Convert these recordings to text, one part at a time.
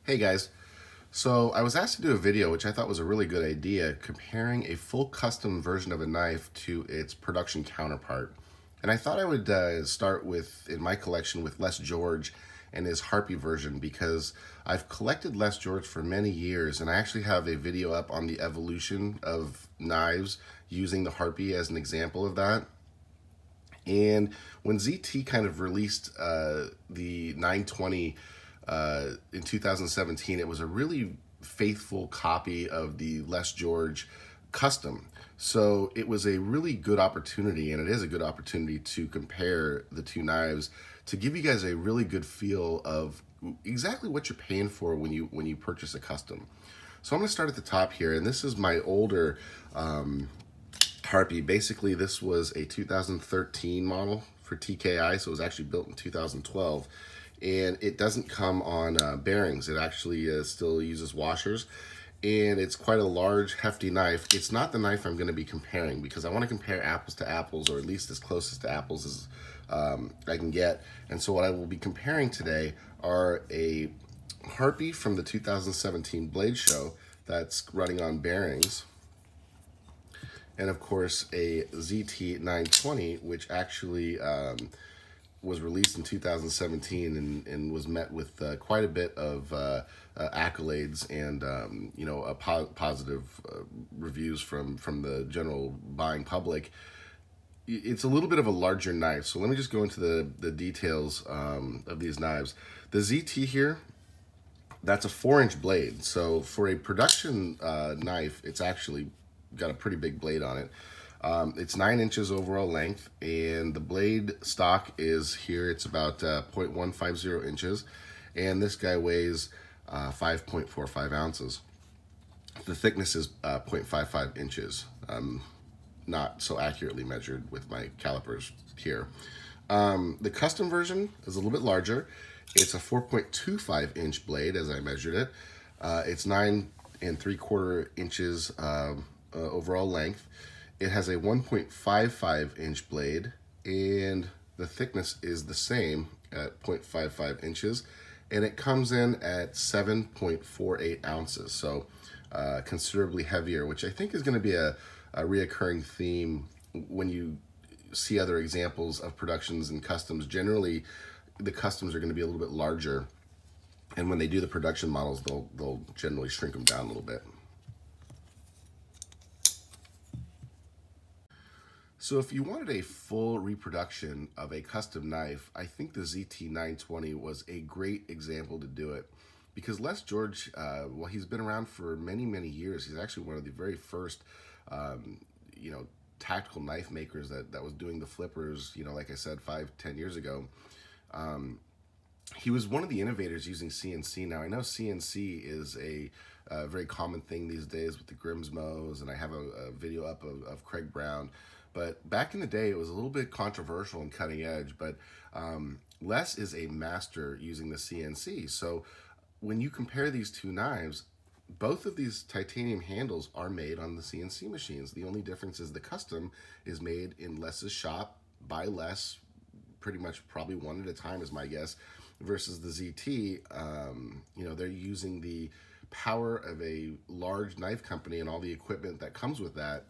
Hey guys, so I was asked to do a video which I thought was a really good idea, comparing a full custom version of a knife to its production counterpart. And I thought I would start with, in my collection, with Les George and his Harpy version, because I've collected Les George for many years, and I actually have a video up on the evolution of knives using the Harpy as an example of that. And when ZT kind of released the 920 in 2017, it was a really faithful copy of the Les George Custom. So it was a really good opportunity, and it is a good opportunity to compare the two knives to give you guys a really good feel of exactly what you're paying for when you purchase a custom. So I'm going to start at the top here, and this is my older Harpy. Basically, this was a 2013 model for TKI, so it was actually built in 2012. And it doesn't come on bearings. It actually still uses washers, and it's quite a large, hefty knife. It's not the knife I'm going to be comparing, because I want to compare apples to apples, or at least as close to apples as I can get. And so what I will be comparing today are a Harpy from the 2017 Blade Show that's running on bearings, and of course a ZT 920, which actually was released in 2017 and was met with quite a bit of accolades and positive reviews from the general buying public. It's a little bit of a larger knife, so let me just go into the details of these knives. The ZT here, that's a 4-inch blade, so for a production knife, it's actually got a pretty big blade on it. It's 9 inches overall length, and the blade stock is here. It's about 0.150 inches, and this guy weighs 5.45 ounces. The thickness is 0.55 inches. Not so accurately measured with my calipers here. The custom version is a little bit larger. It's a 4.25 inch blade as I measured it. It's 9 3/4 inches overall length. It has a 1.55 inch blade, and the thickness is the same at 0.55 inches, and it comes in at 7.48 ounces, so considerably heavier, which I think is going to be a reoccurring theme when you see other examples of productions and customs. Generally, the customs are going to be a little bit larger, and when they do the production models, they'll generally shrink them down a little bit. So if you wanted a full reproduction of a custom knife, I think the ZT 920 was a great example to do it, because Les George, well, he's been around for many, many years. He's actually one of the very first, tactical knife makers that was doing the flippers, like I said, 5-10 years ago. He was one of the innovators using CNC. Now, I know CNC is a very common thing these days with the Grimsmos, and I have a video up of Craig Brown. But back in the day, it was a little bit controversial and cutting edge, but Les is a master using the CNC. So when you compare these two knives, both of these titanium handles are made on the CNC machines. The only difference is the custom is made in Les's shop by Les, pretty much probably one at a time is my guess, versus the ZT. They're using the power of a large knife company and all the equipment that comes with that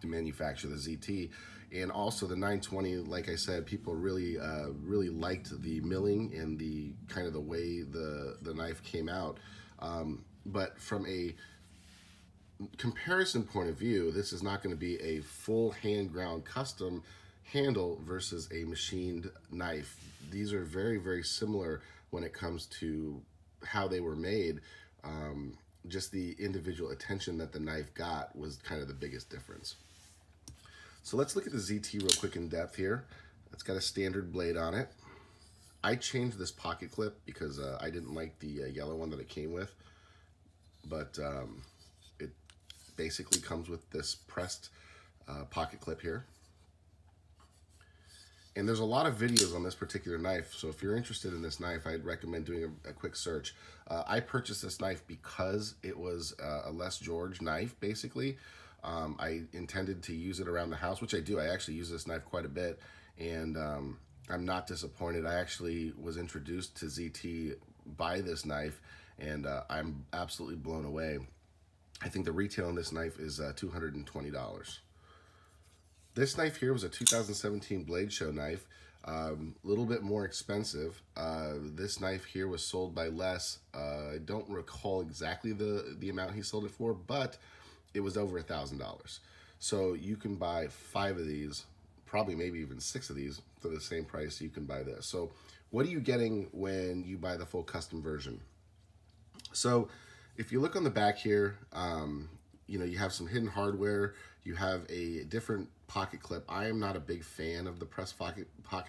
to manufacture the ZT. And also the 920, like I said, people really liked the milling and the kind of the way the knife came out. But from a comparison point of view, this is not going to be a full hand ground custom handle versus a machined knife. These are very, very similar when it comes to how they were made. Just the individual attention that the knife got was kind of the biggest difference. So let's look at the ZT real quick in depth here. It's got a standard blade on it. I changed this pocket clip because I didn't like the yellow one that it came with, but it basically comes with this pressed pocket clip here. And there's a lot of videos on this particular knife, so if you're interested in this knife, I'd recommend doing a quick search. I purchased this knife because it was a Les George knife, basically. I intended to use it around the house, which I do. I actually use this knife quite a bit, and I'm not disappointed. I actually was introduced to ZT by this knife, and I'm absolutely blown away. I think the retail on this knife is $220. This knife here was a 2017 Blade Show knife, a little bit more expensive. This knife here was sold by Les. I don't recall exactly the amount he sold it for, but it was over $1,000. So you can buy 5 of these, probably maybe even 6 of these for the same price you can buy this. So what are you getting when you buy the full custom version? So if you look on the back here, you know, you have some hidden hardware. You have a different pocket clip. I am not a big fan of the press pocket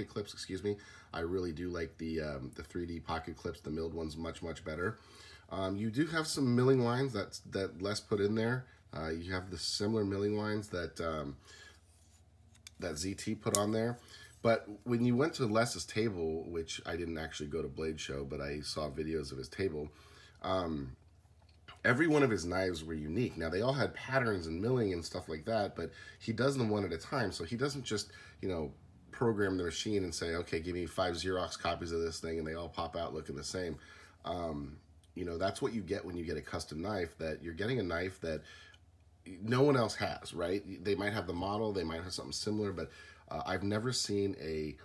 clips, excuse me. I really do like the 3D pocket clips. The milled one's much better. You do have some milling lines that Les put in there. You have the similar milling lines that that ZT put on there. But when you went to Les's table, which I didn't actually go to Blade Show, but I saw videos of his table, every one of his knives were unique. Now, they all had patterns and milling and stuff like that, but he does them one at a time. So he doesn't just, you know, program the machine and say, okay, give me 5 Xerox copies of this thing, and they all pop out looking the same. You know, that's what you get when you get a custom knife, that you're getting a knife that no one else has, right? They might have the model, they might have something similar, but I've never seen a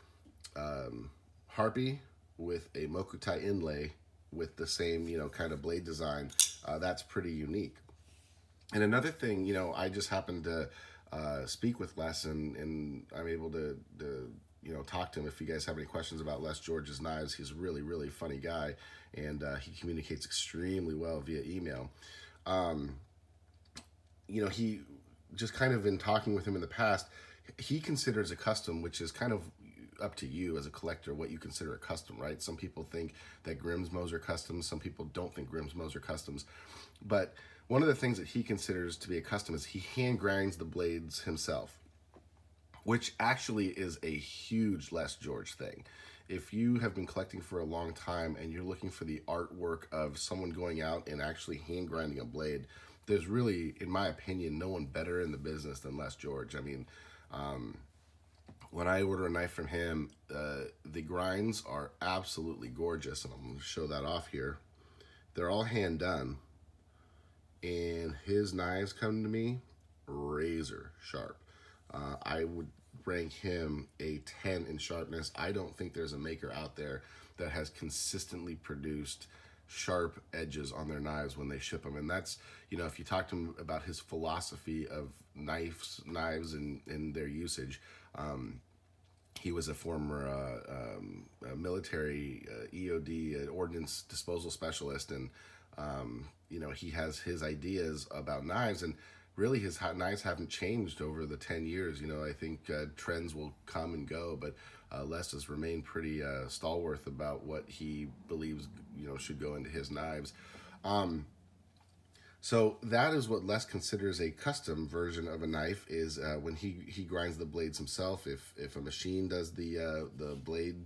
Harpy with a Mokutai inlay with the same, you know, kind of blade design. That's pretty unique. And another thing, you know, I just happened to speak with Les, and I'm able to you know, talk to him. If you guys have any questions about Les George's knives, he's a really funny guy, and he communicates extremely well via email. You know, he just kind of, in talking with him in the past, he considers a custom, which is kind of up to you as a collector what you consider a custom, right? Some people think that Grimsmos are customs. Some people don't think Grimsmos are customs. But one of the things that he considers to be a custom is he hand grinds the blades himself, which actually is a huge Les George thing. If you have been collecting for a long time and you're looking for the artwork of someone going out and actually hand grinding a blade, there's really, in my opinion, no one better in the business than Les George. I mean, when I order a knife from him, the grinds are absolutely gorgeous, and I'm going to show that off here. They're all hand done, and his knives come to me razor sharp. I would rank him a 10 in sharpness. I don't think there's a maker out there that has consistently produced sharp edges on their knives when they ship them. And that's, you know, if you talk to him about his philosophy of knives and their usage, he was a former military EOD, ordnance disposal specialist, and you know, he has his ideas about knives, and really his knives haven't changed over the 10 years. You know, I think trends will come and go, but Les has remained pretty stalwart about what he believes, you know, should go into his knives. So that is what Les considers a custom version of a knife, is when he grinds the blades himself. If a machine does the blade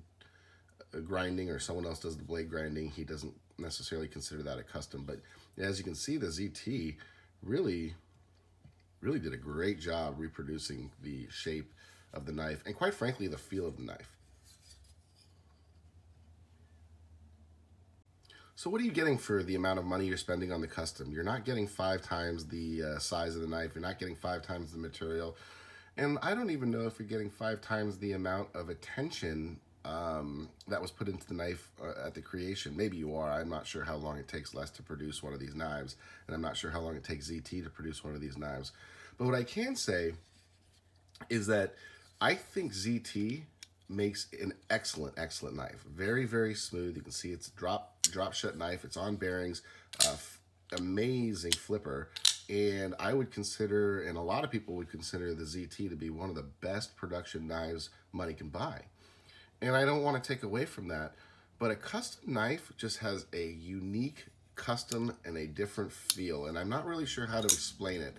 grinding, or someone else does the blade grinding, he doesn't necessarily consider that a custom. But as you can see, the ZT really did a great job reproducing the shape of the knife, and quite frankly, the feel of the knife. So what are you getting for the amount of money you're spending on the custom? You're not getting 5 times the size of the knife. You're not getting 5 times the material. And I don't even know if you're getting 5 times the amount of attention that was put into the knife at the creation. Maybe you are. I'm not sure how long it takes Les to produce one of these knives, and I'm not sure how long it takes ZT to produce one of these knives. But what I can say is that I think ZT makes an excellent knife. Very smooth. You can see it's a drop shut knife. It's on bearings. Amazing flipper. And I would consider, and a lot of people would consider, the ZT to be one of the best production knives money can buy. And I don't want to take away from that, but a custom knife just has a unique custom and a different feel, and I'm not really sure how to explain it.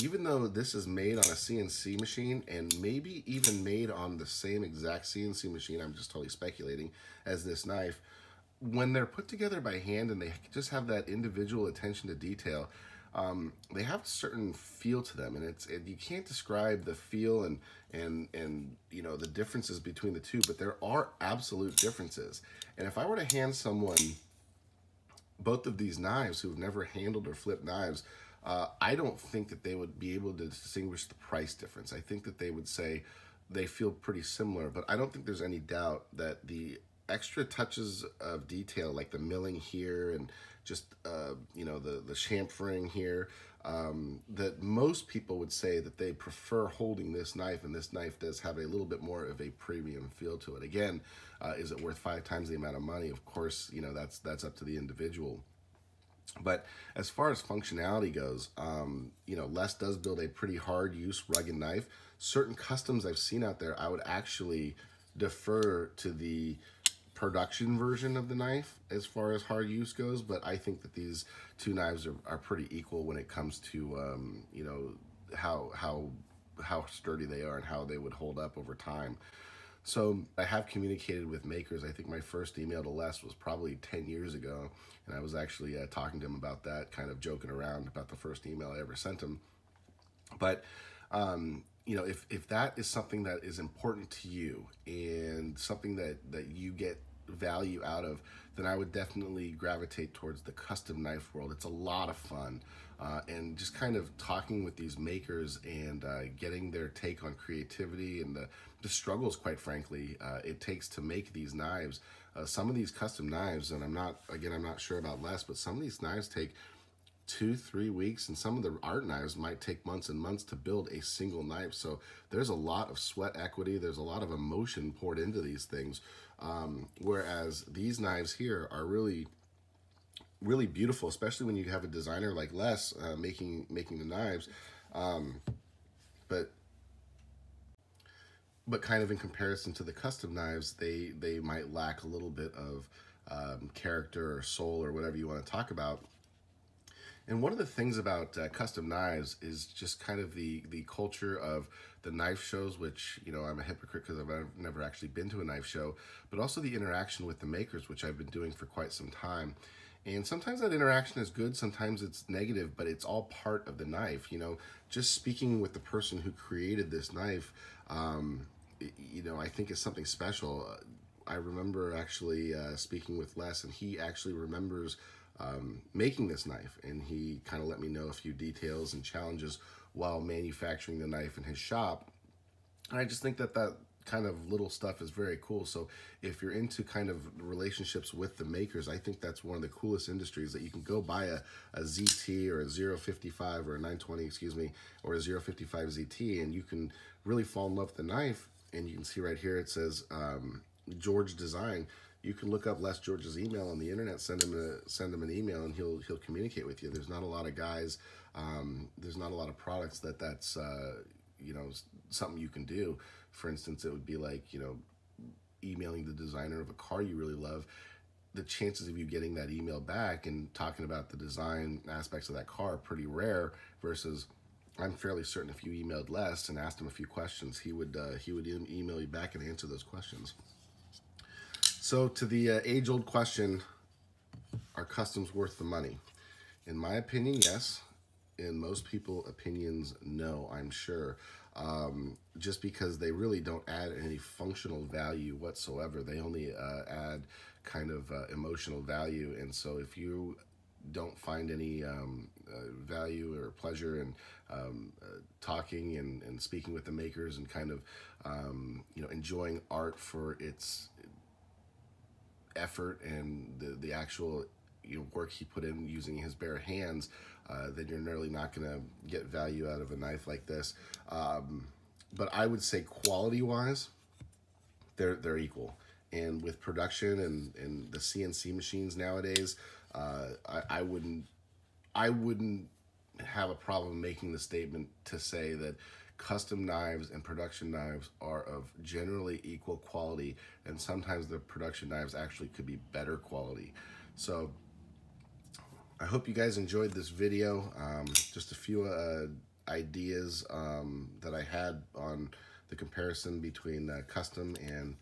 Even though this is made on a CNC machine, and maybe even made on the same exact CNC machine, I'm just totally speculating, as this knife, when they're put together by hand and they just have that individual attention to detail, they have a certain feel to them, and you can't describe the feel and you know, the differences between the two, but there are absolute differences. And if I were to hand someone both of these knives, who've never handled or flipped knives, I don't think that they would be able to distinguish the price difference. I think that they would say they feel pretty similar, but I don't think there's any doubt that the extra touches of detail, like the milling here and just the chamfering here, that most people would say that they prefer holding this knife, and this knife does have a little bit more of a premium feel to it. Again, is it worth 5 times the amount of money? Of course, that's up to the individual. But as far as functionality goes, Les does build a pretty hard use, rugged knife. Certain customs I've seen out there, I would actually defer to the production version of the knife as far as hard use goes, but I think that these two knives are pretty equal when it comes to how sturdy they are and how they would hold up over time. So I have communicated with makers. I think my first email to Les was probably 10 years ago, and I was actually talking to him about that, kind of joking around about the first email I ever sent him. But if that is something that is important to you and something that you get value out of, then I would definitely gravitate towards the custom knife world. It's a lot of fun, and just kind of talking with these makers and getting their take on creativity and the struggles, quite frankly, it takes to make these knives. Some of these custom knives, and I'm not sure about Les, but some of these knives take 2-3 weeks, and some of the art knives might take months and months to build a single knife. So there's a lot of sweat equity, there's a lot of emotion poured into these things, whereas these knives here are really beautiful, especially when you have a designer like Les making the knives, but kind of in comparison to the custom knives, they might lack a little bit of character or soul or whatever you want to talk about. And one of the things about custom knives is just kind of the culture of the knife shows, which, I'm a hypocrite because I've never actually been to a knife show, but also the interaction with the makers, which I've been doing for quite some time. And sometimes that interaction is good, sometimes it's negative, but it's all part of the knife. Just speaking with the person who created this knife, I think is something special. I remember actually speaking with Les, and he actually remembers making this knife, and he kind of let me know a few details and challenges while manufacturing the knife in his shop. And I just think that kind of little stuff is very cool. So if you're into kind of relationships with the makers, I think that's one of the coolest industries, that you can go buy a ZT or a 055 or a 920, excuse me, or a 055 ZT, and you can really fall in love with the knife. And you can see right here, it says George Design. You can look up Les George's email on the internet, send him an email, and he'll communicate with you. There's not a lot of guys, there's not a lot of products that's something you can do. For instance, it would be like, emailing the designer of a car you really love. The chances of you getting that email back and talking about the design aspects of that car are pretty rare, versus I'm fairly certain if you emailed Les and asked him a few questions, he would email you back and answer those questions. So to the age-old question, are customs worth the money? In my opinion, yes. In most people's opinions, no, I'm sure. Just because they really don't add any functional value whatsoever. They only add kind of emotional value. And so if you don't find any value or pleasure in talking and speaking with the makers and kind of enjoying art for its effort and the actual work he put in using his bare hands, then you're nearly not going to get value out of a knife like this. But I would say quality-wise, they're equal. And with production and the CNC machines nowadays, I wouldn't have a problem making the statement to say that custom knives and production knives are of generally equal quality, and sometimes the production knives actually could be better quality. So I hope you guys enjoyed this video. Just a few ideas that I had on the comparison between custom and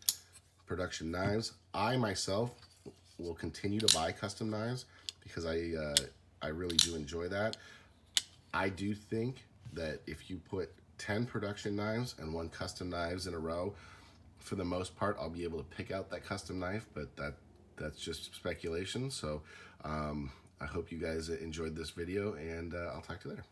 production knives. I myself will continue to buy custom knives because I really do enjoy that. I do think that if you put 10 production knives and 1 custom knives in a row, for the most part, I'll be able to pick out that custom knife, but that's just speculation. So I hope you guys enjoyed this video, and I'll talk to you later.